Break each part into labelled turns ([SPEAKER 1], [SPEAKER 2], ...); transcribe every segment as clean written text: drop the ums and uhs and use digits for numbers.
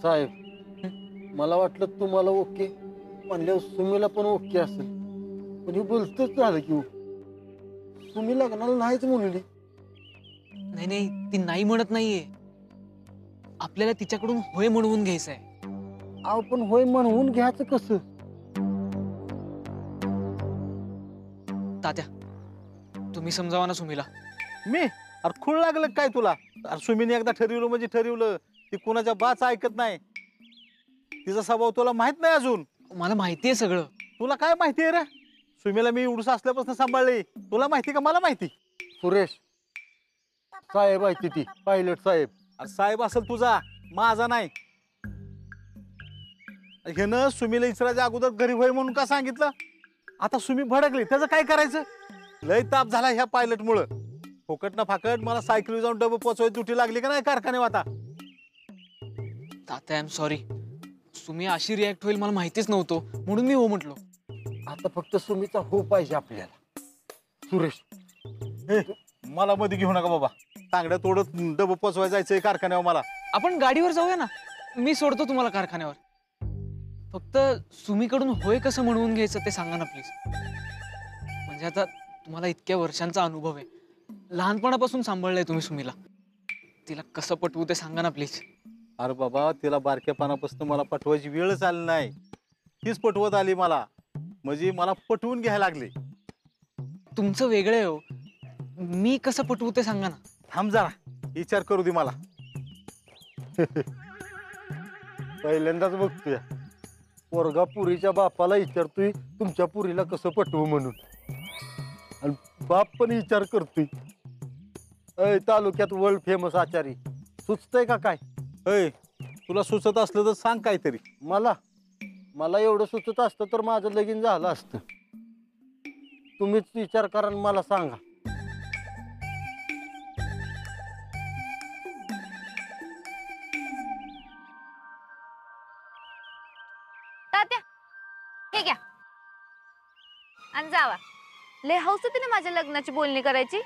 [SPEAKER 1] साहेब मला वाटलं तुम्हाला ओके म्हणल्यावर सुमीला पण ओके असेल, पण हे बोलतच झालं की हो. सुमी लग्नाला नाहीच म्हणली.
[SPEAKER 2] नाही नाही, ती नाही म्हणत नाहीये. आपल्याला तिच्याकडून होय म्हणवून घ्यायचंय.
[SPEAKER 1] अहो पण होय म्हणून घ्यायचं कसं?
[SPEAKER 2] तात्या, तुम्ही समजावा ना सुमीला.
[SPEAKER 3] मी अरे खूळ लागलं काय तुला? अरे सुमीने एकदा ठरवलं म्हणजे ठरवलं. ती कुणाच्या बाच ऐकत नाही. तिचा स्वभाव तुला माहित नाही अजून.
[SPEAKER 2] मला माहितीये सगळं.
[SPEAKER 3] तुला काय माहिती आहे रे? सुमीला मी उडूस असल्यापासून सांभाळले. तुला माहिती का? मला माहिती.
[SPEAKER 1] सुरेश साहेब आहे ती पायलट साहेब.
[SPEAKER 3] अरे साहेब असेल तुझा, माझा नाही. ह्यानं सुमीला इचराच्या अगोदर घरी होय म्हणून का सांगितलं? आता सुमी भडकली, त्याचं काय करायचं? लय ताप झाला ह्या पायलट मुळे. फोकट ना फाकट मला सायकल जाऊन डबं पोचवायची दुटी लागली का नाही कारखान्यावर आता?
[SPEAKER 2] तात्या, आय एम सॉरी. सुमी अशी रिॲक्ट होईल मला माहितीच नव्हतं, म्हणून मी हो म्हटलो.
[SPEAKER 1] आता फक्त सुमीचा हो पाहिजे आपल्याला. सुरेश
[SPEAKER 3] मला मध्ये घेऊ नका बाबा. तांगड्या तोडत डबं पोचवायला जायचंय कारखान्यावर मला.
[SPEAKER 2] आपण गाडीवर जाऊया ना, मी सोडतो तुम्हाला कारखान्यावर. फक्त सुमीकडून होय कसं म्हणवून घ्यायचं ते सांगा ना प्लीज. म्हणजे आता तुम्हाला इतक्या वर्षांचा अनुभव आहे, लहानपणापासून सांभाळलंय तुम्ही सुमीला. तिला कसं पटवू ते सांगा ना प्लीज.
[SPEAKER 3] अरे बाबा, तिला बारक्यापणापासून मला पटवायची वेळच आली नाही. तीच पटवत आली मला, म्हणजे मला पटवून घ्यायला लागले.
[SPEAKER 2] तुमचं वेगळं आहे हो. मी कसं पटवू ते सांगा ना.
[SPEAKER 3] थांब जरा, विचार करू दे मला.
[SPEAKER 1] पहिल्यांदाच बघतोय पोरगा पुरीच्या बापाला विचारतोय तुमच्या पुरीला कसं पटवू म्हणून, आणि बाप पण विचार करतोय. अय तालुक्यात वर्ल्ड फेमस आचारी सुचतंय का काय?
[SPEAKER 3] अय, तुला सुचत असलं तर सांग काहीतरी.
[SPEAKER 1] मला एवढं सुचत असतं तर माझं लगीन झालं असतं. तुम्हीच विचार करा आणि मला सांगा.
[SPEAKER 4] तात्या, हे घ्या आणि जावा. लय हौस होती ना माझ्या लग्नाची बोलणी करायची.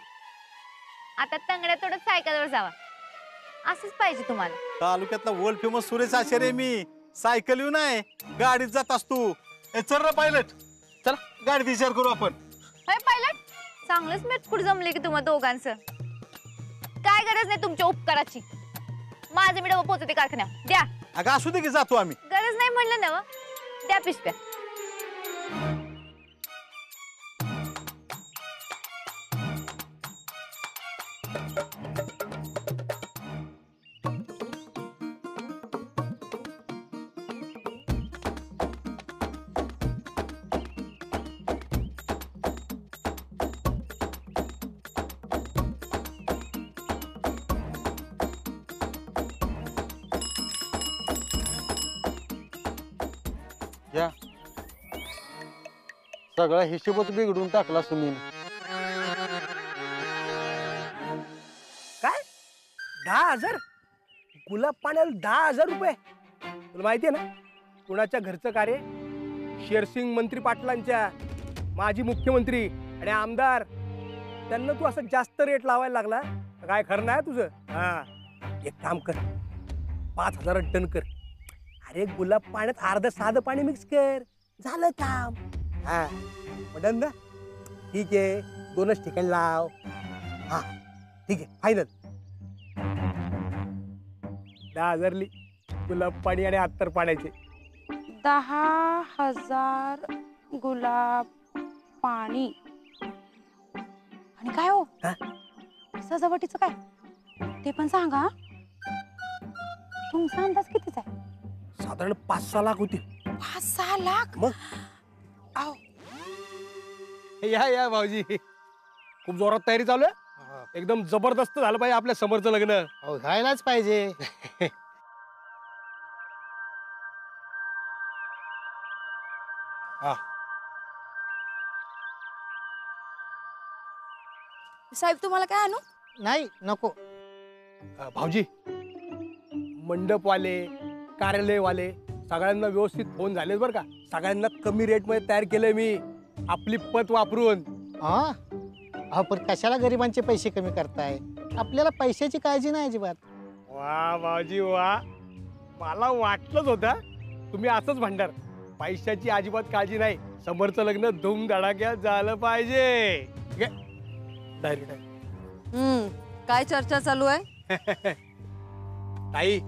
[SPEAKER 4] आता तंगड्या तोडत सायकलवर जावा. असंच पाहिजे तुम्हाला.
[SPEAKER 3] तालुक्यातला वर्ल्ड फेमस सुरेश आचार्य मी. सायकल येऊ नाही, गाडीत जात असतो. चल रे पायलट, चला गाडीत विचार करू आपण.
[SPEAKER 4] होय पायलट, चांगलंच मेटकूट जमले की तुम्हा दोघांचं. काय गरज नाही तुमच्या उपकाराची. माझं मी डबं पोचवते कारखान्यावर. द्या.
[SPEAKER 3] अगं असू दे की, जातो आम्ही.
[SPEAKER 4] गरज नाही म्हणलं ना. द्या पिशव्या.
[SPEAKER 1] या सगळा हिशोबच बिघडून टाकला सुमीने.
[SPEAKER 5] काय 10,000 गुलाब पाण्याला 10,000 रुपये? तुला माहिती आहे ना कुणाच्या घरचं कार्य? शेरसिंग मंत्री पाटलांच्या. माजी मुख्यमंत्री आणि आमदार. त्यांना तू असं जास्त रेट लावायला लागला, काय खरं नाही तुझं? हा, एक काम कर, 5,000 टन कर. अरे गुलाब पाण्यात अर्ध साधं पाणी मिक्स कर, झालं काम. हा डन ना? ठीक आहे, 2च ठिकाणी लाव. हा ठीक आहे, फायनल. 10,000 ली गुलाब पाणी आणि अत्तर पाण्याचे.
[SPEAKER 6] 10,000 गुलाब पाणी. आणि काय हो सजावटीचं काय ते पण सांगा. तुमचा अंदाज कितीचा आहे?
[SPEAKER 5] साधारण 5-6 लाख होती.
[SPEAKER 6] 5-6 लाख?
[SPEAKER 5] मग
[SPEAKER 6] आओ
[SPEAKER 5] या या भाऊजी, खूप जोरात तयारी चालू आहे. एकदम जबरदस्त झालं पाहिजे आपल्या समोरचं लग्न.
[SPEAKER 1] व्हायलाच पाहिजे.
[SPEAKER 6] साहेब तुम्हाला काय आणू?
[SPEAKER 1] नाही नको.
[SPEAKER 5] भाऊजी, मंडपवाले, कार्यालयवाले सगळ्यांना व्यवस्थित फोन झाले बरं का. सगळ्यांना कमी रेटमध्ये तयार केलंय मी, आपली पत वापरून.
[SPEAKER 7] हा पण कशाला गरिबांचे पैसे कमी करताय? आपल्याला पैशाची काळजी नाही अजिबात.
[SPEAKER 5] वा भाऊजी वा, मला वाटलंच होतं तुम्ही असंच म्हणणार. पैशाची अजिबात काळजी नाही, समोरचं लग्न धूमधडाक्यात झालं पाहिजे. डायरेक्ट
[SPEAKER 8] काय चर्चा चालू आहे?
[SPEAKER 5] ताई,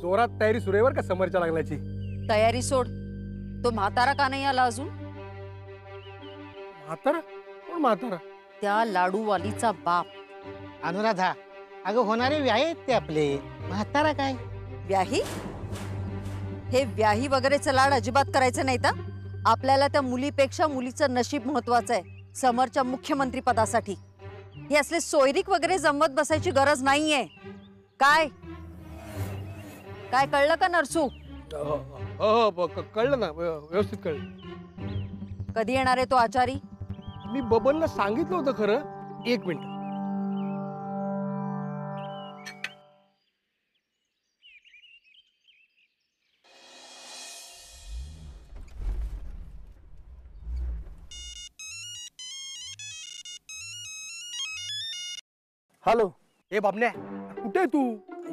[SPEAKER 5] जोरात तयारी सुरू आहे बरं का समोरच्या लग्नाची.
[SPEAKER 8] तयारी सोड. तो म्हातारा का नाही आला अजून?
[SPEAKER 5] म्हातारा? कोण म्हातारा?
[SPEAKER 8] त्या लाडूवालीचा बाप.
[SPEAKER 7] अनुराधा, अगं होणारे व्याय आहेत ते आपले, म्हातारा काय.
[SPEAKER 8] व्याही? हे व्याही वगैरेचं लाड अजिबात करायचं नाही तर. आपल्याला त्या मुलीपेक्षा मुलीचं नशीब महत्वाचं आहे समोरच्या मुख्यमंत्री पदासाठी. हे असले सोयरीक वगैरे जमवत बसायची गरज नाहीये. काय काय कळलं का नरसू?
[SPEAKER 5] हो कळलं ना, व्यवस्थित कळलं.
[SPEAKER 8] कधी येणार आहे तो आचारी?
[SPEAKER 5] मी बबनला सांगितलं होतं खरं. 1 मिनिट.
[SPEAKER 1] हॅलो.
[SPEAKER 5] ए बाबण्या, कुठे आहे तू?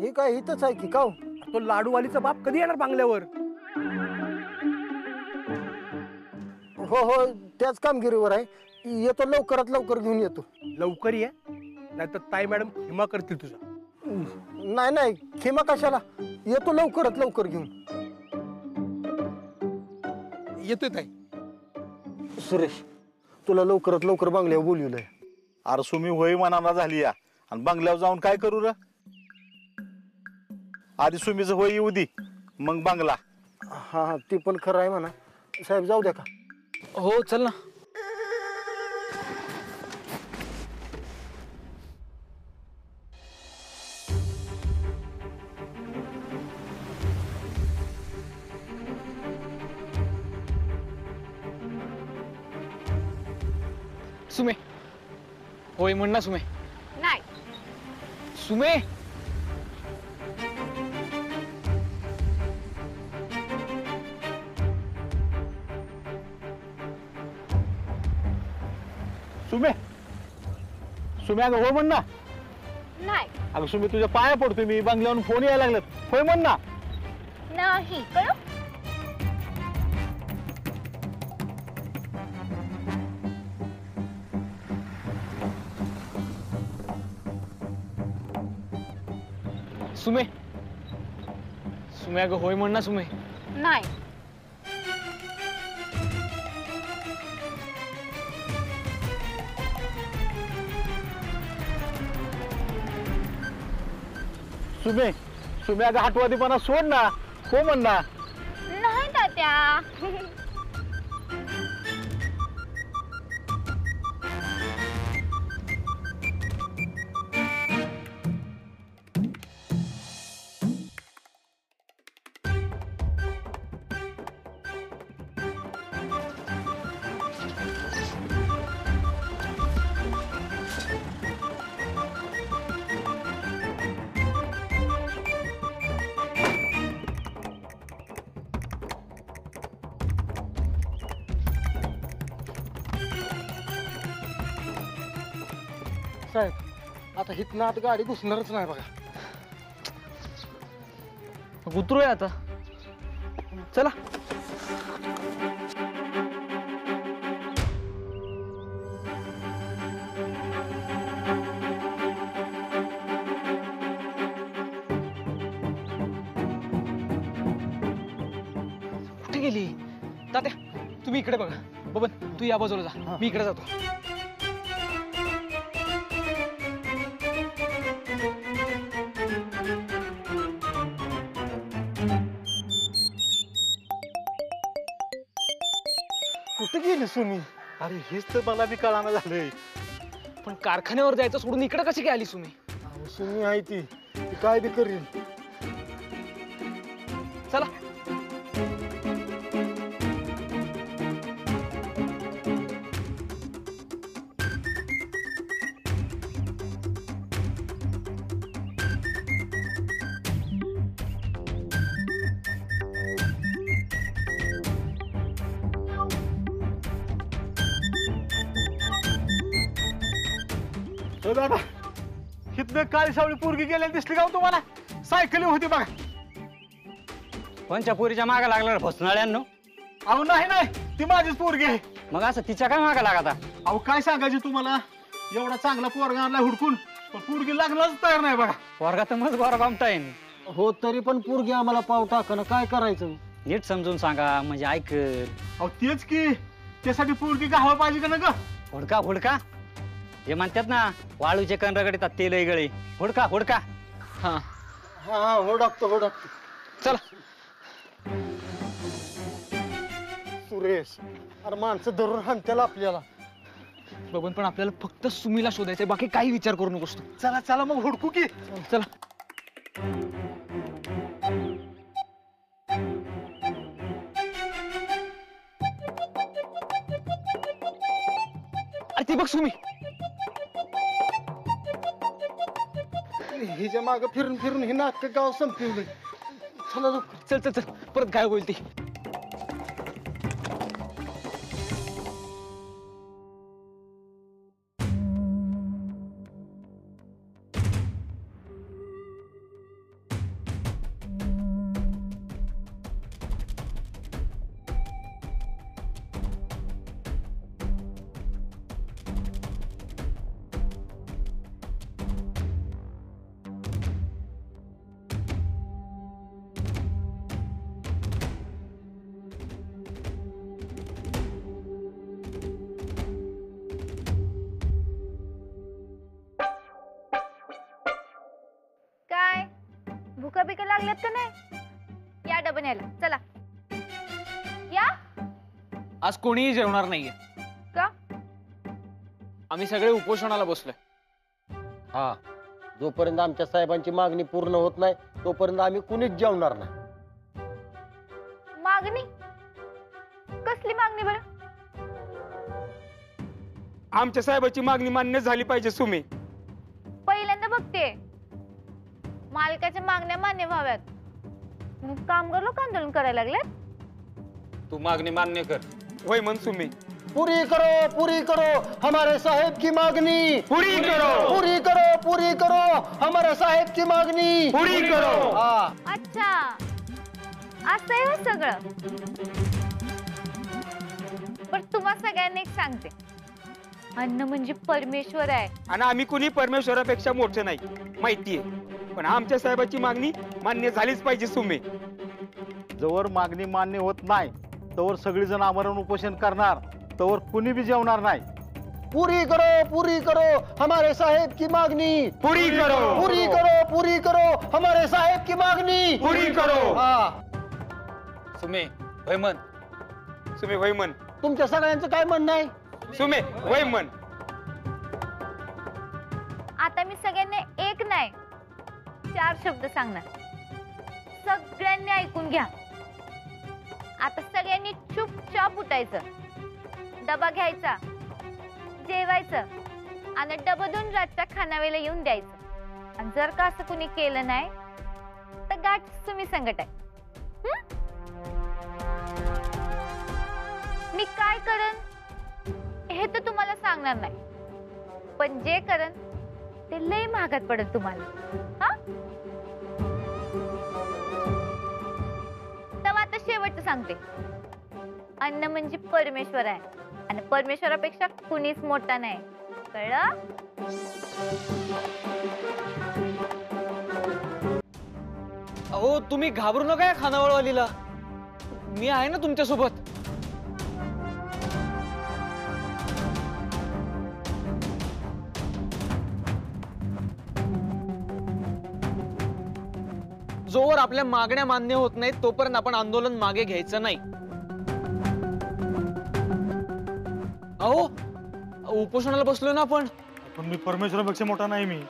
[SPEAKER 1] हे काय इथंच आहे की काव?
[SPEAKER 5] तो लाडूवालीचा बाप कधी येणार बांगल्यावर?
[SPEAKER 1] हो हो, त्याच कामगिरीवर आहे. येतो, लवकरात लवकर घेऊन येतो.
[SPEAKER 5] लवकर ये, नाहीतर ताई मॅडम हिमा करतील तुझा.
[SPEAKER 1] नाही नाही, खेमा कशाला, येतो लवकरात लवकर घेऊन.
[SPEAKER 5] येतोय ताई.
[SPEAKER 1] सुरेश, तुला लवकरात लवकर बांगल्यावर बोलवलंय.
[SPEAKER 3] अरे सुमी होय मनाला झाली या, आणि बंगल्यावर जाऊन काय करू र? आधी सुमीचं होय येऊ दे, मग बंगला.
[SPEAKER 1] हा हा, ते पण खरं आहे म्हणा. साहेब जाऊ द्या का?
[SPEAKER 2] हो चल ना. सुमे, होय म्हण ना सुमे.
[SPEAKER 4] नाही.
[SPEAKER 2] सुमे,
[SPEAKER 3] सुमे, सुमे अगं हो म्हण ना.
[SPEAKER 4] नाही.
[SPEAKER 3] अगं सुमी तुझ्या पाया पडतोय मी, बंगल्यावरून फोन यायला लागलेत. होय म्हण ना.
[SPEAKER 4] नाही कळलं.
[SPEAKER 2] सुमे, सुमे अगं होय म्हण ना सुमे.
[SPEAKER 4] नाही.
[SPEAKER 3] सुमे, सुमे अगं हटवादीपणा सोड ना. हो म्हण ना.
[SPEAKER 4] नाही तात्या.
[SPEAKER 1] साहेब, आता हिथनं आत गाडी घुसणारच नाही बघा.
[SPEAKER 2] मग उतरूया आता. चला. कुठे गेली तात्या? तुम्ही इकडे बघा. बबन तू या बाजूला जा, मी इकडे जातो.
[SPEAKER 1] कुठे गेली सुमी?
[SPEAKER 3] अरे हेच तर मला बी कळाना झालंय.
[SPEAKER 2] पण कारखान्यावर जायचं सोडून इकडे कशी काय आली सुमी?
[SPEAKER 1] अहो, सुमी आहे ती काय बी करील.
[SPEAKER 2] चला.
[SPEAKER 3] दादा, हिथनं काळी सावळी पोरगी गेलेली दिसली का हो तुम्हाला? सायकली होती बघा.
[SPEAKER 9] कोणच्या पोरीच्या मागा लागला भोसनाळ्यांनो?
[SPEAKER 3] अहो नाही नाही, ती माझीच पोरगी आहे.
[SPEAKER 9] मग असं तिच्या काय मागा लागता?
[SPEAKER 3] अहो काय सांगायचे तुम्हाला, एवढा चांगला पोरगा आणला हुडकून, पण पोरगी लागलाच तयार नाही बघा.
[SPEAKER 9] पोरगा तर मग बरं बामटाईन.
[SPEAKER 1] हो तरी पण पोरगी आम्हाला पाव टाकणं काय करायचं?
[SPEAKER 9] नीट समजून सांगा म्हणजे ऐक.
[SPEAKER 3] अहो तेच की, त्यासाठी पोरगी गावा पाहिजे का ना ग?
[SPEAKER 9] हुडका हुडका, हे म्हणतात ना वाळूचे कण रगडतात तेल गळे. हुडका हुडका.
[SPEAKER 2] हा
[SPEAKER 1] हा हो टाकतो.
[SPEAKER 2] चला.
[SPEAKER 1] सुरेश, अरे माणसं धरून हाणत्याला आपल्याला.
[SPEAKER 2] बघून पण आपल्याला फक्त सुमीला शोधायचंय, बाकी काही विचार करू नकोस तू.
[SPEAKER 3] चला चला मग हुडकू की.
[SPEAKER 2] चला. अरे ती बघ सुमी.
[SPEAKER 1] हिच्या माग फिरून फिरून हे नाटक गाव संपवलंय. चला लवकर.
[SPEAKER 2] चल चल चल, परत काय होईल ती.
[SPEAKER 4] काय भुका बिका लागल्यात का नाही? या डबा न्यायला चला. या.
[SPEAKER 2] आज कोणीही जेवणार नाहीये.
[SPEAKER 4] का?
[SPEAKER 2] आम्ही सगळे उपोषणाला बसलोय.
[SPEAKER 1] हा, जोपर्यंत आमच्या साहेबांची मागणी पूर्ण होत नाही तोपर्यंत आम्ही कुणीच जेवणार नाही.
[SPEAKER 4] मागणी? कसली मागणी बरं?
[SPEAKER 10] आमच्या साहेबाची मागणी मान्य झाली पाहिजे सुमी.
[SPEAKER 4] पहिल्यांदा बघते मालकाच्या मागण्या मान्य व्हाव्यात म्हणून कामगार लोक आंदोलन करायला लागलेत.
[SPEAKER 10] तू मागणी मान्य कर. वय म्हण सुमी.
[SPEAKER 1] पूरी करो हमारे साहेब की मागणी.
[SPEAKER 10] पूरी करो
[SPEAKER 1] हमारे साहेब की मागणी.
[SPEAKER 10] पूरी करो.
[SPEAKER 1] हा.
[SPEAKER 4] अच्छा, असं आहे होय सगळं. पण तुम्हा सगळ्यांना एक सांगते, अन्न म्हणजे परमेश्वर आहे.
[SPEAKER 10] आणि आम्ही कुणी परमेश्वरापेक्षा मोठे नाही माहितीये, पण आमच्या साहेबाची मागणी मान्य झालीच पाहिजे सुमी.
[SPEAKER 3] जवळ मागणी मान्य होत नाही तवर सगळीजण आमरण उपोषण करणार, तवर कुणी बी जेवणार नाही.
[SPEAKER 1] पूरी करो हमारे साहेब की मागणी.
[SPEAKER 10] पूरी
[SPEAKER 1] करो हमारे साहेब की मागणी.
[SPEAKER 10] पूरी करो.
[SPEAKER 1] हा.
[SPEAKER 10] सुमे वय म्हण. सुमे वय म्हण.
[SPEAKER 1] तुमच्या सगळ्यांचं काय म्हणणं आहे?
[SPEAKER 10] सुमे वय म्हण.
[SPEAKER 4] आता मी सगळ्यांना एक नाही 4 शब्द सांगणार, सगळ्यांनी ऐकून घ्या. आता सगळ्यांनी चुपचाप उठायचं, डबा घ्यायचा, जेवायचं आणि डबा धुवून रातच्या खानावेळेला येऊन द्यायचं. आणि जर का असं कुणी केलं नाही तर गाठ तुम्ही संकट आहे. मी काय करन हे तर तुम्हाला सांगणार नाही, पण जे करन ते लय महागात पडेल तुम्हाला. हा, तेव्हा आता शेवटचं सांगते, अन्न म्हणजे परमेश्वर आहे आणि परमेश्वरापेक्षा कुणीच मोठा नाही. कळलं?
[SPEAKER 2] अहो तुम्ही घाबरू नका या खानावळवालीला, मी आहे ना तुमच्या सोबत. जोवर आपल्या मागण्या मान्य होत नाहीत तोपर्यंत आपण आंदोलन मागे घ्यायचं नाही. अहो उपोषणाला बसलोय ना आपण.
[SPEAKER 3] पण मी परमेश्वरापेक्षा मोठा नाही. मी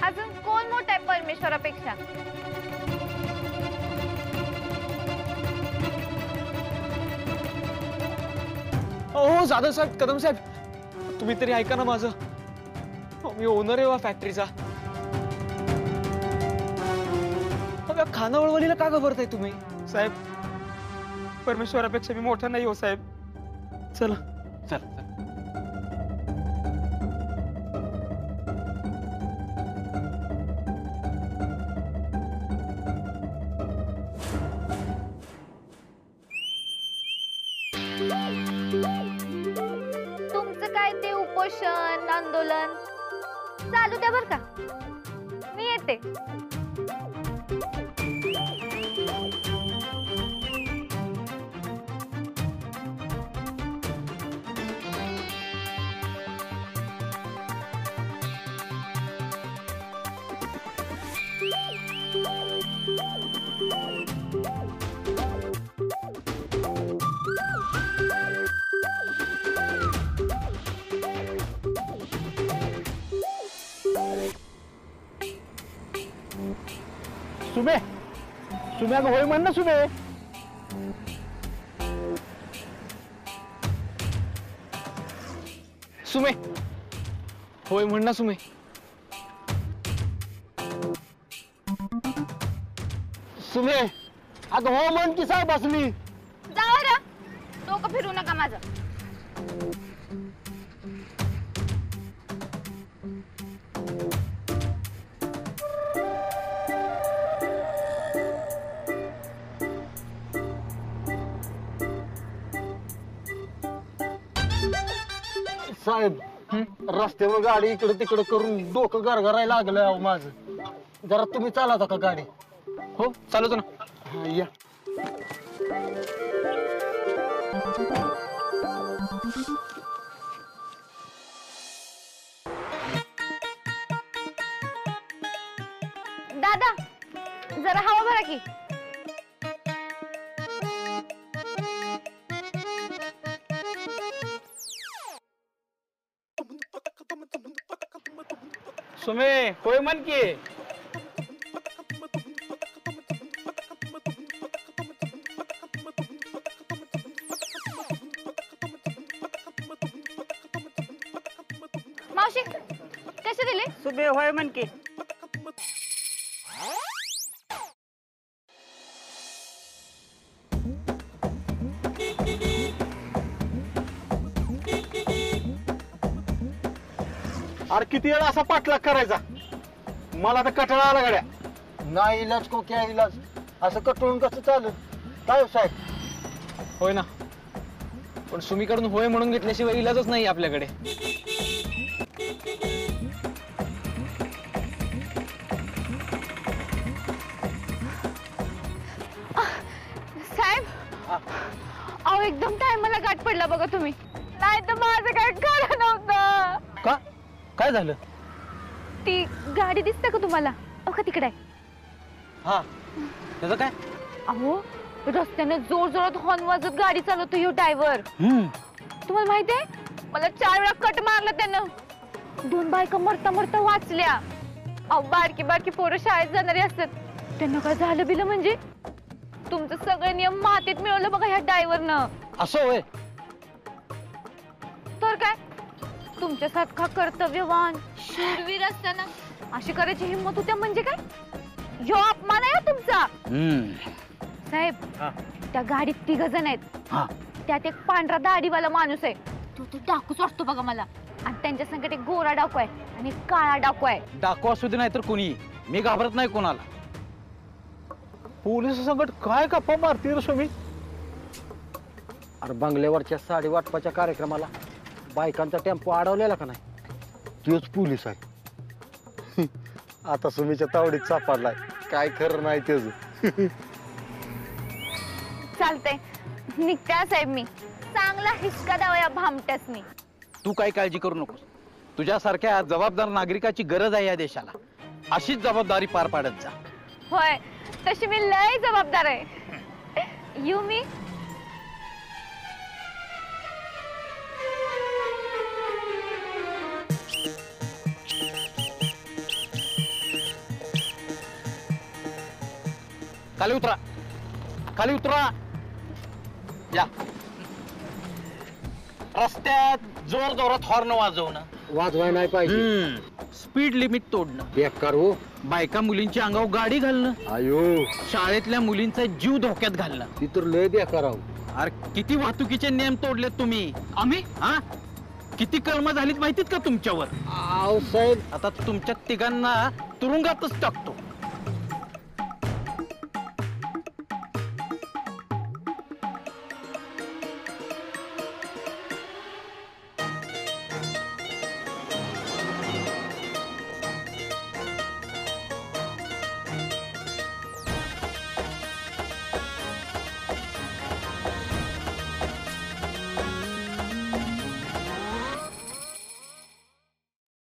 [SPEAKER 4] अजून कोण मोठा आहे परमेश्वरापेक्षा?
[SPEAKER 2] हो जाधव साहेब, कदम साहेब, तुम्ही तरी ऐका ना माझं. मी ओनर आहे फॅक्टरीचा. या खानावळवालीला का घाबरताय तुम्ही?
[SPEAKER 10] साहेब परमेश्वरापेक्षा मी मोठा नाही हो साहेब.
[SPEAKER 2] चला चला.
[SPEAKER 4] ते उपोषण आंदोलन चालू द्या बर का, मी येते.
[SPEAKER 5] सुमे सुम्या होय म्हण ना सुमे.
[SPEAKER 2] सुमे होय म्हण ना सुमे.
[SPEAKER 5] सुमे अगं हो म्हण की साहेब बसली.
[SPEAKER 4] जावा रा, डोकं फिरू नका माझं.
[SPEAKER 5] साहेब रस्त्यावर गाडी इकडे तिकडे करून डोकं गरगरायला लागलं अहो माझं. जरा तुम्ही चालवता का गाडी?
[SPEAKER 2] हो चालवतो ना.
[SPEAKER 5] हा या.
[SPEAKER 4] दादा जरा हवा भरा की.
[SPEAKER 10] सुमे होय म्हण की.
[SPEAKER 4] मावशी कसे दिले?
[SPEAKER 10] सुमे होय म्हण की.
[SPEAKER 3] अरे किती वेळा असा पाठलाग करायचा, मला तर कटाळा आला गाड्या.
[SPEAKER 5] नाही इलाज को क्या इलाज, असं कटळून कसं चालू काय हो साहेब?
[SPEAKER 2] होय ना, पण सुमीकडून होय म्हणून घेतल्याशिवाय इलाजच नाही आपल्याकडे.
[SPEAKER 4] साहेब अहो एकदम टायमाला गाठ पडला बघा तुम्ही, नाही तर माझं काय खरं नव्हतं.
[SPEAKER 5] का काय झालं?
[SPEAKER 4] ती गाडी दिसते का तुम्हाला? अहो तिकडे आहे.
[SPEAKER 5] हा त्याचं काय?
[SPEAKER 4] अहो रस्त्याने जोर जोरात हॉर्न वाजत गाडी चालवतो ह्यो ड्रायव्हर. तुम्हाला माहिती आहे मला 4 वेळा कट मारला त्यानं. 2 बायका मरता मरता वाचल्या. अहो बारकी बारकी पोरं शाळेत जाणारी असतात, त्यांना काय झालं बिलं म्हणजे तुमचं सगळे नियम मातीत मिळवलं बघा ह्या ड्रायव्हरनं.
[SPEAKER 5] असं होय?
[SPEAKER 4] तर काय, तुमच्यासारखा कर्तव्यवान शूरवीर असताना अशी करायची हिंमत होत्या म्हणजे काय? ह्यो अपमान आहे तुमचा. साहेब त्या गाडीत 3 जण आहेत, त्यात एक पांढरा दाढीवाला माणूस आहे, तो तर डाकूच वाटतो बघा मला. आणि त्यांच्या संकट एक गोरा डाकू आहे आणि एक काळा डाकू आहे.
[SPEAKER 9] डाकू असू दे नाही तर कोणी, मी घाबरत नाही कोणाला.
[SPEAKER 3] पोलीस संकट काय गप्पा मारते रे सुमी?
[SPEAKER 5] अरे बंगल्यावरच्या साडी वाटपाच्या कार्यक्रमाला बायकांचा टेम्पो अडवलेला का नाही, तोच पोलीस आहे. आता सुमीच्या तावडीत सापडलाय, काय खरं नाही त्याच.
[SPEAKER 4] चालतंय निघत्या साहेब, मी चांगला हिसका द्यावा या भामट्यासनी.
[SPEAKER 9] तू काही काळजी करू नकोस, तुझ्यासारख्या जबाबदार नागरिकाची गरज आहे या देशाला. अशीच जबाबदारी पार पाडत जा.
[SPEAKER 4] होय तशी मी लय जबाबदार आहे. यू मी
[SPEAKER 9] खाली उतरा, खाली उतरा. या रस्त्यात जोर जोरात हॉर्न वाजवणं,
[SPEAKER 5] वाजवाय नाही पाहिजे.
[SPEAKER 9] स्पीड लिमिट तोडणं,
[SPEAKER 5] बेकार हो.
[SPEAKER 9] बायका मुलींच्या अंगावर गाडी घालणं,
[SPEAKER 5] आयो
[SPEAKER 9] शाळेतल्या मुलींचा जीव धोक्यात घालणं.
[SPEAKER 5] ती तर लय बेकार आहो.
[SPEAKER 9] अरे किती वाहतुकीचे नियम तोडलेत तुम्ही. आम्ही हा किती कलम झालीत माहितीत का तुमच्यावर?
[SPEAKER 5] आहो साहेब,
[SPEAKER 9] आता तुमच्या तिघांना तुरुंगातच टाकतो.